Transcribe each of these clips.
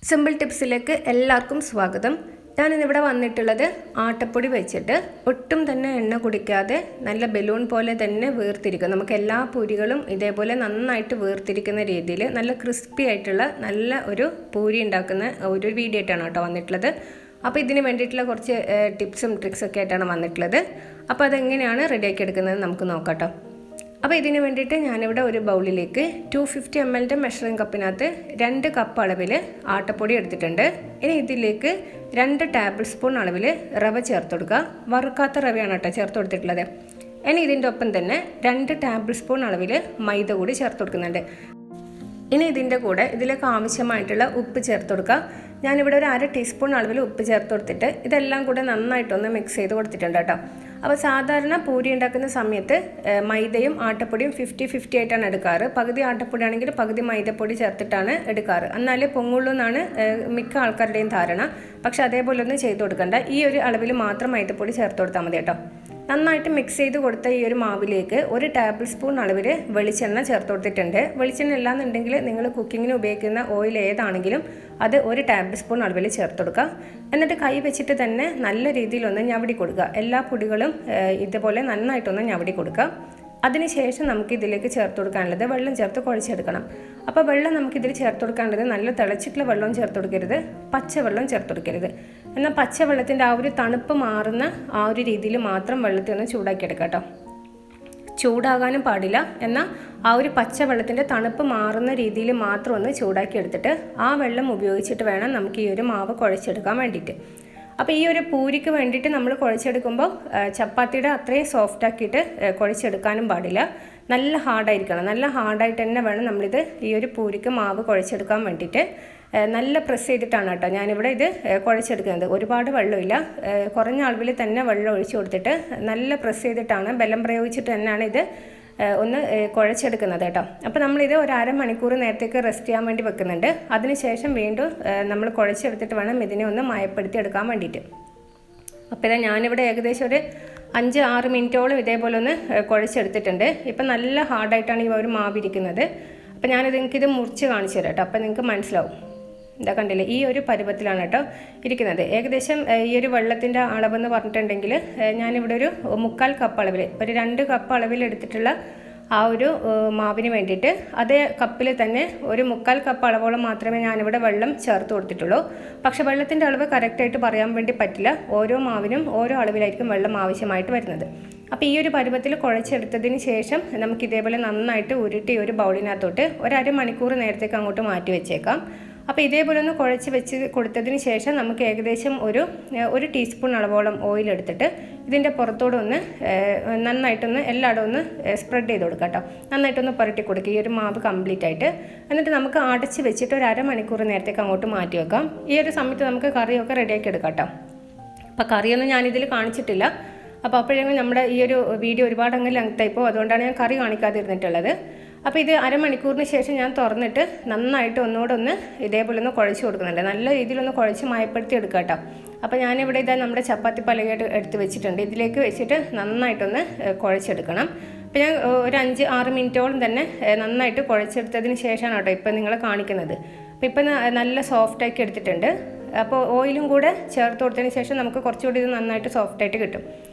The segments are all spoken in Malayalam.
സിമ്പിൾ ടിപ്സിലേക്ക് എല്ലാവർക്കും സ്വാഗതം. ഞാനിന്നിവിടെ വന്നിട്ടുള്ളത് ആട്ടപ്പൊടി വെച്ചിട്ട് ഒട്ടും തന്നെ എണ്ണ കുടിക്കാതെ നല്ല ബലൂൺ പോലെ തന്നെ വീർത്തിരിക്കും. നമുക്ക് എല്ലാ പൂരികളും ഇതേപോലെ നന്നായിട്ട് വീർത്തിരിക്കുന്ന രീതിയിൽ നല്ല ക്രിസ്പി ആയിട്ടുള്ള നല്ല ഒരു പൂരി ഉണ്ടാക്കുന്ന ഒരു വീഡിയോ ആയിട്ടാണ് കേട്ടോ വന്നിട്ടുള്ളത്. അപ്പോൾ ഇതിന് വേണ്ടിയിട്ടുള്ള കുറച്ച് ടിപ്സും ട്രിക്സൊക്കെ ആയിട്ടാണ് വന്നിട്ടുള്ളത്. അപ്പോൾ അതെങ്ങനെയാണ് റെഡിയാക്കി എടുക്കുന്നത് നമുക്ക് നോക്കാം കേട്ടോ. അപ്പോൾ ഇതിന് വേണ്ടിയിട്ട് ഞാനിവിടെ ഒരു ബൗളിലേക്ക് 250 ml മെഷറിംഗ് കപ്പിനകത്ത് 2 കപ്പ് അളവിൽ ആട്ടപ്പൊടി എടുത്തിട്ടുണ്ട്. ഇനി ഇതിലേക്ക് 2 ടേബിൾ സ്പൂൺ അളവിൽ റവ ചേർത്ത് കൊടുക്കുക. വറുക്കാത്ത റവയാണ് കേട്ടോ ചേർത്ത് കൊടുത്തിട്ടുള്ളത്. ഇനി ഇതിൻ്റെ ഒപ്പം തന്നെ 2 ടേബിൾ സ്പൂൺ അളവിൽ മൈദ കൂടി ചേർത്ത് കൊടുക്കുന്നുണ്ട്. ഇനി ഇതിൻ്റെ കൂടെ ഇതിലേക്ക് ആവശ്യമായിട്ടുള്ള ഉപ്പ് ചേർത്ത് കൊടുക്കുക. ഞാനിവിടെ ഒരു 1/2 ടീസ്പൂൺ അളവിൽ ഉപ്പ് ചേർത്ത് കൊടുത്തിട്ട് ഇതെല്ലാം കൂടെ നന്നായിട്ടൊന്ന് മിക്സ് ചെയ്ത് കൊടുത്തിട്ടുണ്ട് കേട്ടോ. അപ്പോൾ സാധാരണ പൂരി ഉണ്ടാക്കുന്ന സമയത്ത് മൈദയും ആട്ടപ്പൊടിയും 50-50 ആയിട്ടാണ് എടുക്കാറ്. പകുതി ആട്ടപ്പൊടി ആണെങ്കിൽ പകുതി മൈദപ്പൊടി ചേർത്തിട്ടാണ് എടുക്കാറ്. എന്നാലേ പൊങ്ങുള്ളൂ എന്നാണ് മിക്ക ആൾക്കാരുടെയും ധാരണ. പക്ഷെ അതേപോലെ ഒന്നും ചെയ്ത് കൊടുക്കണ്ട. ഈ ഒരു അളവിൽ മാത്രം മൈദപ്പൊടി ചേർത്ത് കൊടുത്താൽ മതി കേട്ടോ. നന്നായിട്ട് മിക്സ് ചെയ്ത് കൊടുത്ത ഈ ഒരു മാവിലേക്ക് 1 ടേബിൾ സ്പൂൺ അളവിൽ വെളിച്ചെണ്ണ ചേർത്ത് കൊടുത്തിട്ടുണ്ട്. വെളിച്ചെണ്ണ ഇല്ലാന്നുണ്ടെങ്കിൽ നിങ്ങൾ കുക്കിങ്ങിന് ഉപയോഗിക്കുന്ന ഓയിൽ ഏതാണെങ്കിലും അത് 1 ടേബിൾ സ്പൂൺ അളവിൽ ചേർത്ത് കൊടുക്കുക. എന്നിട്ട് കൈ വെച്ചിട്ട് തന്നെ നല്ല രീതിയിലൊന്ന് ഞവടി കൊടുക്കുക. എല്ലാ പൊടികളും ഇതുപോലെ നന്നായിട്ടൊന്ന് ഞവടി കൊടുക്കുക. അതിനുശേഷം നമുക്ക് ഇതിലേക്ക് ചേർത്ത് കൊടുക്കാനുള്ളത് വെള്ളം ചേർത്ത് കുഴച്ചെടുക്കണം. അപ്പോൾ വെള്ളം നമുക്കിതിൽ ചേർത്ത് കൊടുക്കാനുള്ളത് നല്ല തിളച്ചിട്ടുള്ള വെള്ളം ചേർത്ത് കൊടുക്കരുത്, പച്ചവെള്ളം ചേർത്ത് കൊടുക്കരുത്. എന്നാൽ പച്ചവെള്ളത്തിൻ്റെ ആ ഒരു തണുപ്പ് മാറുന്ന ആ ഒരു രീതിയിൽ മാത്രം വെള്ളത്തിൽ ഒന്ന് ചൂടാക്കിയെടുക്കാം കേട്ടോ. ചൂടാകാനും പാടില്ല. എന്നാൽ ആ ഒരു പച്ചവെള്ളത്തിൻ്റെ തണുപ്പ് മാറുന്ന രീതിയിൽ മാത്രം ഒന്ന് ചൂടാക്കി എടുത്തിട്ട് ആ വെള്ളം ഉപയോഗിച്ചിട്ട് വേണം നമുക്ക് ഈ ഒരു മാവ് കുഴച്ചെടുക്കാൻ വേണ്ടിയിട്ട്. അപ്പോൾ ഈ ഒരു പൂരിക്ക് വേണ്ടിയിട്ട് നമ്മൾ കുഴച്ചെടുക്കുമ്പോൾ ചപ്പാത്തിയുടെ അത്രയും സോഫ്റ്റ് ആക്കിയിട്ട് കുഴച്ചെടുക്കാനും പാടില്ല. നല്ല ഹാർഡായിരിക്കണം. നല്ല ഹാർഡായിട്ട് തന്നെ വേണം നമ്മളിത് ഈ ഒരു പൂരിക്ക് മാവ് കുഴച്ചെടുക്കാൻ വേണ്ടിയിട്ട്. നല്ല പ്രസ് ചെയ്തിട്ടാണ് കേട്ടോ ഞാനിവിടെ ഇത് കുഴച്ചെടുക്കുന്നത്. ഒരുപാട് വെള്ളമില്ല, കുറഞ്ഞ അളവിൽ തന്നെ വെള്ളം ഒഴിച്ചു കൊടുത്തിട്ട് നല്ല പ്രസ് ചെയ്തിട്ടാണ്, ബലം പ്രയോഗിച്ചിട്ട് തന്നെയാണ് ഇത് ഒന്ന് കുഴച്ചെടുക്കുന്നത് കേട്ടോ. അപ്പോൾ നമ്മളിത് ഒരു അരമണിക്കൂർ നേരത്തേക്ക് റെസ്റ്റ് ചെയ്യാൻ വേണ്ടി വെക്കുന്നുണ്ട്. അതിനുശേഷം വീണ്ടും നമ്മൾ കുഴച്ചെടുത്തിട്ട് വേണം ഇതിനെ ഒന്ന് മയപ്പെടുത്തി എടുക്കാൻ വേണ്ടിയിട്ട്. അപ്പോൾ ഇതാ ഞാനിവിടെ ഏകദേശം ഒരു 5-6 മിനിറ്റോളം ഇതേപോലെ ഒന്ന് കുഴച്ചെടുത്തിട്ടുണ്ട്. ഇപ്പം നല്ല ഹാർഡായിട്ടാണ് ഈ ഒരു മാവിരിക്കുന്നത്. അപ്പോൾ ഞാനിത് എനിക്കിത് മുറിച്ച് കാണിച്ചു തരാം കേട്ടോ. അപ്പോൾ നിങ്ങൾക്ക് മനസ്സിലാവും. എന്താ കണ്ടില്ലേ, ഈ ഒരു പരുവത്തിലാണ് കേട്ടോ ഇരിക്കുന്നത്. ഏകദേശം ഈ ഒരു വെള്ളത്തിൻ്റെ അളവെന്ന് പറഞ്ഞിട്ടുണ്ടെങ്കിൽ ഞാനിവിടെ ഒരു 1/4 കപ്പ് അളവിൽ, ഒരു 2 കപ്പ് അളവിൽ എടുത്തിട്ടുള്ള ആ ഒരു മാവിന് വേണ്ടിയിട്ട് അതേ കപ്പിൽ തന്നെ ഒരു 1/4 കപ്പ് അളവോളം മാത്രമേ ഞാനിവിടെ വെള്ളം ചേർത്ത് കൊടുത്തിട്ടുള്ളൂ. പക്ഷേ വെള്ളത്തിൻ്റെ അളവ് കറക്റ്റായിട്ട് പറയാൻ വേണ്ടി പറ്റില്ല. ഓരോ മാവിനും ഓരോ അളവിലായിരിക്കും വെള്ളം ആവശ്യമായിട്ട് വരുന്നത്. അപ്പോൾ ഈ ഒരു പരുവത്തിൽ കുഴച്ചെടുത്തതിന് ശേഷം നമുക്ക് ഇതേപോലെ നന്നായിട്ട് ഉരുട്ടി ഒരു ബൗളിനകത്തോട്ട് ഒരു അരമണിക്കൂർ നേരത്തേക്ക് അങ്ങോട്ട് മാറ്റി വെച്ചേക്കാം. അപ്പോൾ ഇതേപോലെ ഒന്ന് കുഴച്ച് വെച്ച് കൊടുത്തതിന് ശേഷം നമുക്ക് ഏകദേശം ഒരു ടീസ്പൂൺ അളവോളം ഓയിൽ എടുത്തിട്ട് ഇതിൻ്റെ പുറത്തോടെ ഒന്ന് നന്നായിട്ടൊന്ന് എല്ലായിടവും ഒന്ന് സ്പ്രെഡ് ചെയ്ത് കൊടുക്കാം കേട്ടോ. നന്നായിട്ടൊന്ന് പുരട്ടി കൊടുക്കുക ഈ ഒരു മാവ് കംപ്ലീറ്റ് ആയിട്ട്. എന്നിട്ട് നമുക്ക് അടച്ച് വെച്ചിട്ട് ഒരു അരമണിക്കൂർ നേരത്തേക്ക് അങ്ങോട്ട് മാറ്റി വെക്കാം. ഈ ഒരു സമയത്ത് നമുക്ക് കറിയൊക്കെ റെഡിയാക്കി എടുക്കാം കേട്ടോ. അപ്പോൾ കറിയൊന്നും ഞാനിതിൽ കാണിച്ചിട്ടില്ല. അപ്പോൾ അപ്പോഴെങ്കിലും നമ്മുടെ ഈ ഒരു വീഡിയോ ഒരുപാട് അങ്ങ് ലെങ്ത്തായിപ്പോൾ, അതുകൊണ്ടാണ് ഞാൻ കറി കാണിക്കാതിരുന്നിട്ടുള്ളത്. അപ്പോൾ ഇത് അരമണിക്കൂറിന് ശേഷം ഞാൻ തുറന്നിട്ട് നന്നായിട്ട് ഒന്നുകൂടെ ഇതേപോലെ ഒന്ന് കുഴച്ച് കൊടുക്കുന്നുണ്ട്. നല്ല രീതിയിലൊന്ന് കുഴച്ച് മയപ്പെടുത്തി എടുക്കുക കേട്ടോ. അപ്പോൾ ഞാനിവിടെ ഇതാ നമ്മുടെ ചപ്പാത്തി പലകയായിട്ട് എടുത്ത് വെച്ചിട്ടുണ്ട്. ഇതിലേക്ക് വെച്ചിട്ട് നന്നായിട്ടൊന്ന് കുഴച്ചെടുക്കണം. അപ്പോൾ ഞാൻ ഒരു 5-6 മിനിറ്റോളം തന്നെ നന്നായിട്ട് കുഴച്ചെടുത്തതിന് ശേഷമാണ് കേട്ടോ ഇപ്പോൾ നിങ്ങളെ കാണിക്കുന്നത്. അപ്പോൾ ഇപ്പം നല്ല സോഫ്റ്റാക്കി എടുത്തിട്ടുണ്ട്. അപ്പോൾ ഓയിലും കൂടെ ചേർത്ത് കൊടുത്തതിന് ശേഷം നമുക്ക് കുറച്ചുകൂടി ഇത് നന്നായിട്ട് സോഫ്റ്റായിട്ട് കിട്ടും.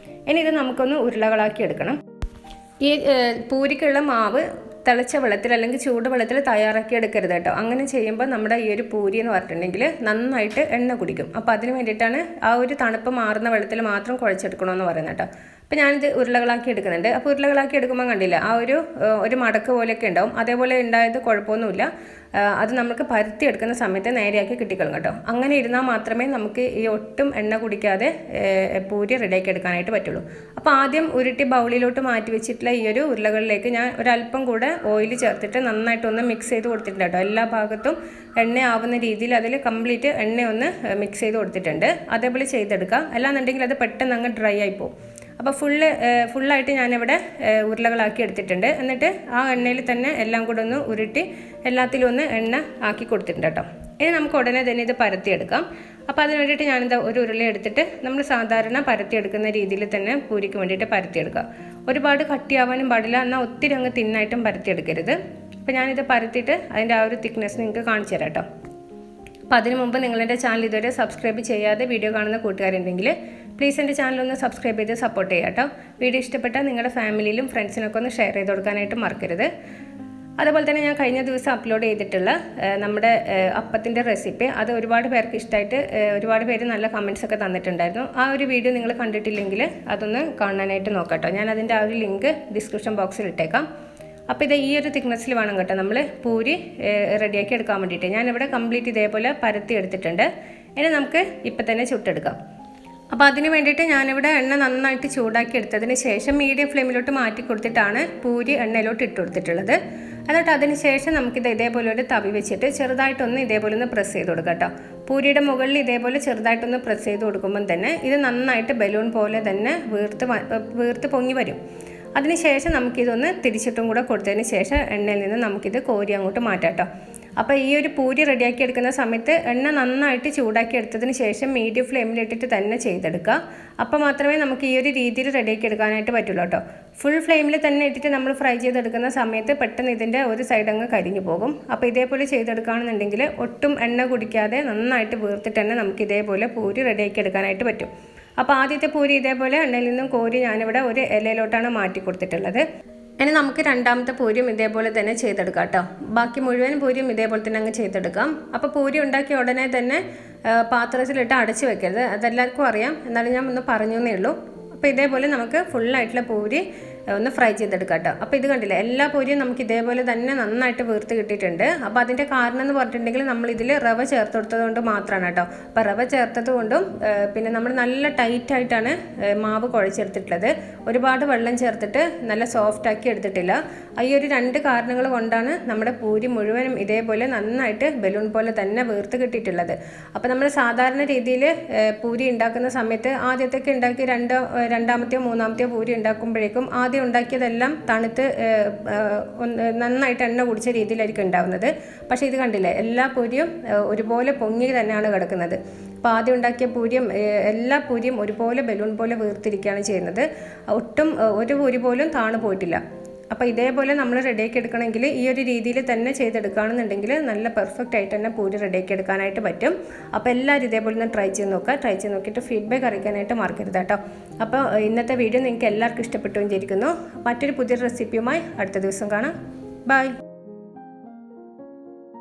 ഇനി ഇത് നമുക്കൊന്ന് ഉരുളകളാക്കി എടുക്കണം. ഈ പൂരിക്കുള്ള മാവ് തിളച്ച വെള്ളത്തിൽ അല്ലെങ്കിൽ ചൂടുവെള്ളത്തിൽ തയ്യാറാക്കി എടുക്കരുത് കേട്ടോ. അങ്ങനെ ചെയ്യുമ്പോൾ നമ്മുടെ ഈ ഒരു പൂരി എന്ന് പറഞ്ഞിട്ടുണ്ടെങ്കിൽ നന്നായിട്ട് എണ്ണ കുടിക്കും. അപ്പോൾ അതിന് വേണ്ടിയിട്ടാണ് ആ ഒരു തണുപ്പ് മാറുന്ന വെള്ളത്തിൽ മാത്രം കുഴച്ചെടുക്കണമെന്ന് പറയുന്നത് കേട്ടോ. അപ്പോൾ ഞാനിത് ഉരുളകളാക്കി എടുക്കുന്നുണ്ട്. അപ്പോൾ ഉരുളകളാക്കി എടുക്കുമ്പോൾ കണ്ടില്ല ആ ഒരു മടക്ക് പോലെയൊക്കെ ഉണ്ടാവും. അതേപോലെ ഉണ്ടായത് കുഴപ്പമൊന്നുമില്ല. അത് നമുക്ക് പരത്തി എടുക്കുന്ന സമയത്ത് നേരെയാക്കി കിട്ടിക്കളും കേട്ടോ. അങ്ങനെ ഇരുന്നാൽ മാത്രമേ നമുക്ക് ഈ ഒട്ടും എണ്ണ കുടിക്കാതെ പൂരി റെഡിയാക്കി എടുക്കാനായിട്ട് പറ്റുള്ളൂ. അപ്പോൾ ആദ്യം ഉരുട്ടി ബൗളിലോട്ട് മാറ്റി വെച്ചിട്ടുള്ള ഈ ഒരു ഉരുളകളിലേക്ക് ഞാൻ ഒരല്പം കൂടെ ഓയിൽ ചേർത്തിട്ട് നന്നായിട്ടൊന്ന് മിക്സ് ചെയ്ത് കൊടുത്തിട്ടുണ്ട് കേട്ടോ. എല്ലാ ഭാഗത്തും എണ്ണ ആവുന്ന രീതിയിൽ അതിൽ കംപ്ലീറ്റ് എണ്ണയൊന്ന് മിക്സ് ചെയ്ത് കൊടുത്തിട്ടുണ്ട്. അതേപോലെ ചെയ്തെടുക്കുക. അല്ലാന്നുണ്ടെങ്കിൽ അത് പെട്ടെന്ന് അങ്ങ് ഡ്രൈ ആയിപ്പോവും. അപ്പോൾ ഫുള്ളായിട്ട് ഞാനിവിടെ ഉരുളകളാക്കി എടുത്തിട്ടുണ്ട്. എന്നിട്ട് ആ എണ്ണയിൽ തന്നെ എല്ലാം കൂടെ ഒന്ന് ഉരുട്ടി എല്ലാത്തിലും ഒന്ന് എണ്ണ ആക്കി കൊടുത്തിട്ടുണ്ട് കേട്ടോ. ഇനി നമുക്ക് ഉടനെ തന്നെ ഇത് പരത്തിയെടുക്കാം. അപ്പോൾ അതിന് വേണ്ടിയിട്ട് ഞാനിത് ഒരു ഉരുള എടുത്തിട്ട് നമ്മൾ സാധാരണ പരത്തിയെടുക്കുന്ന രീതിയിൽ തന്നെ പൂരിക്ക് വേണ്ടിയിട്ട് പരത്തിയെടുക്കുക. ഒരുപാട് കട്ടിയാവാനും പാടില്ല, എന്നാൽ ഒത്തിരി അങ്ങ് തിന്നായിട്ടും പരത്തിയെടുക്കരുത്. അപ്പോൾ ഞാനിത് പരത്തിയിട്ട് അതിൻ്റെ ആ ഒരു തിക്നെസ് നിങ്ങൾക്ക് കാണിച്ചു തരാം കേട്ടോ. അപ്പോൾ അതിന് മുമ്പ് നിങ്ങളുടെ ചാനൽ ഇതുവരെ സബ്സ്ക്രൈബ് ചെയ്യാതെ വീഡിയോ കാണുന്ന കൂട്ടുകാരുണ്ടെങ്കിൽ പ്ലീസ് എൻ്റെ ചാനലൊന്ന് സബ്സ്ക്രൈബ് ചെയ്ത് സപ്പോർട്ട് ചെയ്യാം കേട്ടോ. വീഡിയോ ഇഷ്ടപ്പെട്ടാൽ നിങ്ങളുടെ ഫാമിലിയിലും ഫ്രണ്ട്സിനൊക്കെ ഒന്ന് ഷെയർ ചെയ്ത് കൊടുക്കാനായിട്ട് മറക്കരുത്. അതുപോലെ തന്നെ ഞാൻ കഴിഞ്ഞ ദിവസം അപ്ലോഡ് ചെയ്തിട്ടുള്ള നമ്മുടെ അപ്പത്തിൻ്റെ റെസിപ്പി അത് ഒരുപാട് പേർക്ക് ഇഷ്ടമായിട്ട് ഒരുപാട് പേര് നല്ല കമൻറ്റ്സ് ഒക്കെ തന്നിട്ടുണ്ടായിരുന്നു. ആ ഒരു വീഡിയോ നിങ്ങൾ കണ്ടിട്ടില്ലെങ്കിൽ അതൊന്ന് കാണാനായിട്ട് നോക്കാം കേട്ടോ. ഞാൻ അതിൻ്റെ ആ ഒരു ലിങ്ക് ഡിസ്ക്രിപ്ഷൻ ബോക്സിൽ ഇട്ടേക്കാം. അപ്പോൾ ഇത് ഈ ഒരു തിക്നെസ്സിൽ വേണം കേട്ടോ നമ്മൾ പൂരി റെഡിയാക്കി എടുക്കാൻ വേണ്ടിയിട്ട്. ഞാനിവിടെ കംപ്ലീറ്റ് ഇതേപോലെ പരത്തി എടുത്തിട്ടുണ്ട്. ഇനി നമുക്ക് ഇപ്പം തന്നെ ചുട്ടെടുക്കാം. അപ്പോൾ അതിന് വേണ്ടിയിട്ട് ഞാനിവിടെ എണ്ണ നന്നായിട്ട് ചൂടാക്കി എടുത്തതിന് ശേഷം മീഡിയം ഫ്ലെയിമിലോട്ട് മാറ്റി കൊടുത്തിട്ടാണ് പൂരി എണ്ണയിലോട്ട് ഇട്ട് കൊടുത്തിട്ടുള്ളത്. എന്നിട്ട് അതിന് ശേഷം നമുക്കിത് ഇതേപോലെ ഒരു തവി വെച്ചിട്ട് ചെറുതായിട്ടൊന്ന് ഇതേപോലെ ഒന്ന് പ്രസ് ചെയ്ത് കൊടുക്കാം കേട്ടോ. പൂരിയുടെ മുകളിൽ ഇതേപോലെ ചെറുതായിട്ടൊന്ന് പ്രസ് ചെയ്ത് കൊടുക്കുമ്പം തന്നെ ഇത് നന്നായിട്ട് ബലൂൺ പോലെ തന്നെ വീർത്ത് പൊങ്ങി വരും. അതിനുശേഷം നമുക്കിതൊന്ന് തിരിച്ചിട്ടും കൂടെ കൊടുത്തതിന് ശേഷം എണ്ണയിൽ നിന്ന് നമുക്കിത് കോരി അങ്ങോട്ട് മാറ്റാം കേട്ടോ. അപ്പോൾ ഈ ഒരു പൂരി റെഡിയാക്കി എടുക്കുന്ന സമയത്ത് എണ്ണ നന്നായിട്ട് ചൂടാക്കി എടുത്തതിന് ശേഷം മീഡിയം ഫ്ലെയിമിലിട്ടിട്ട് തന്നെ ചെയ്തെടുക്കുക. അപ്പോൾ മാത്രമേ നമുക്ക് ഈ ഒരു രീതിയിൽ റെഡിയാക്കി എടുക്കാനായിട്ട് പറ്റുള്ളൂ കേട്ടോ. ഫുൾ ഫ്ലെയിമിൽ തന്നെ ഇട്ടിട്ട് നമ്മൾ ഫ്രൈ ചെയ്തെടുക്കുന്ന സമയത്ത് പെട്ടെന്ന് ഇതിൻ്റെ ഒരു സൈഡ് അങ്ങ് കരിഞ്ഞു പോകും. അപ്പോൾ ഇതേപോലെ ചെയ്തെടുക്കുകയാണെന്നുണ്ടെങ്കിൽ ഒട്ടും എണ്ണ കുടിക്കാതെ നന്നായിട്ട് വീർത്തിട്ട് തന്നെ നമുക്ക് ഇതേപോലെ പൂരി റെഡിയാക്കി എടുക്കാനായിട്ട് പറ്റും. അപ്പോൾ ആദ്യത്തെ പൂരി ഇതേപോലെ എണ്ണയിൽ നിന്നും കോരി ഞാനിവിടെ ഒരു ഇലയിലോട്ടാണ് മാറ്റി കൊടുത്തിട്ടുള്ളത്. ഇനി നമുക്ക് രണ്ടാമത്തെ പൂരിയും ഇതേപോലെ തന്നെ ചെയ്തെടുക്കാം കേട്ടോ. ബാക്കി മുഴുവൻ പൂരിയും ഇതേപോലെ തന്നെ അങ്ങ് ചെയ്തെടുക്കാം. അപ്പോൾ പൂരി ഉണ്ടാക്കിയ ഉടനെ തന്നെ പാത്രത്തിലിട്ട് അടച്ച് വെക്കരുത്, അതെല്ലാവർക്കും അറിയാം, എന്നാലും ഞാൻ ഒന്ന് പറഞ്ഞു എന്നേ ഉള്ളൂ. അപ്പോൾ ഇതേപോലെ നമുക്ക് ഫുള്ളായിട്ടുള്ള പൂരി ഒന്ന് ഫ്രൈ ചെയ്തെടുക്കാം കേട്ടോ. അപ്പോൾ ഇത് കണ്ടില്ലേ, എല്ലാ പൂരിയും നമുക്ക് ഇതേപോലെ തന്നെ നന്നായിട്ട് വീർത്ത് കിട്ടിയിട്ടുണ്ട്. അപ്പോൾ അതിൻ്റെ കാരണം എന്ന് പറഞ്ഞിട്ടുണ്ടെങ്കിൽ നമ്മളിതിൽ റവ ചേർത്ത് കൊടുത്തത് കൊണ്ട് മാത്രമാണ് കേട്ടോ. അപ്പോൾ റവ ചേർത്തത് കൊണ്ടും പിന്നെ നമ്മൾ നല്ല ടൈറ്റായിട്ടാണ് മാവ് കുഴച്ചെടുത്തിട്ടുള്ളത്. ഒരുപാട് വെള്ളം ചേർത്തിട്ട് നല്ല സോഫ്റ്റാക്കി എടുത്തിട്ടില്ല. ഈ ഒരു രണ്ട് കാരണങ്ങൾ കൊണ്ടാണ് നമ്മുടെ പൂരി മുഴുവനും ഇതേപോലെ നന്നായിട്ട് ബലൂൺ പോലെ തന്നെ വീർത്ത് കിട്ടിയിട്ടുള്ളത്. അപ്പോൾ നമ്മൾ സാധാരണ രീതിയിൽ പൂരി ഉണ്ടാക്കുന്ന സമയത്ത് ആദ്യത്തൊക്കെ ഉണ്ടാക്കി രണ്ടാമത്തെയോ മൂന്നാമത്തെയോ പൂരി ഉണ്ടാക്കുമ്പോഴേക്കും ആദ്യം ഉണ്ടാക്കിയതെല്ലാം തണുത്ത് നന്നായിട്ട് എണ്ണ കുടിച്ച രീതിയിലായിരിക്കും ഉണ്ടാകുന്നത്. പക്ഷേ ഇത് കണ്ടില്ലേ, എല്ലാ പൂരിയും ഒരുപോലെ പൊങ്ങി തന്നെയാണ് കിടക്കുന്നത്. അപ്പോൾ ആദ്യം ഉണ്ടാക്കിയ പൂരിയും എല്ലാ പൂരിയും ഒരുപോലെ ബലൂൺ പോലെ വീർത്തിരിക്കുകയാണ് ചെയ്യുന്നത്. ഒട്ടും ഒരു പൂരി പോലും താണു പോയിട്ടില്ല. അപ്പോൾ ഇതേപോലെ നമ്മൾ റെഡിയാക്കി എടുക്കണമെങ്കിൽ ഈ ഒരു രീതിയിൽ തന്നെ ചെയ്തെടുക്കുകയാണെന്നുണ്ടെങ്കിൽ നല്ല പെർഫെക്റ്റ് ആയിട്ട് തന്നെ പൂരി റെഡിയാക്കി എടുക്കാനായിട്ട് പറ്റും. അപ്പോൾ എല്ലാവരും ഇതേപോലെ ഒന്ന് ട്രൈ ചെയ്ത് നോക്കുക. ട്രൈ ചെയ്ത് നോക്കിയിട്ട് ഫീഡ്ബാക്ക് അറിയിക്കാനായിട്ട് മറക്കരുത് കേട്ടോ. അപ്പോൾ ഇന്നത്തെ വീഡിയോ നിങ്ങൾക്ക് എല്ലാവർക്കും ഇഷ്ടപ്പെട്ടു വിചാരിക്കുന്നു. മറ്റൊരു പുതിയ റെസിപ്പിയുമായി അടുത്ത ദിവസം കാണാം. ബൈ.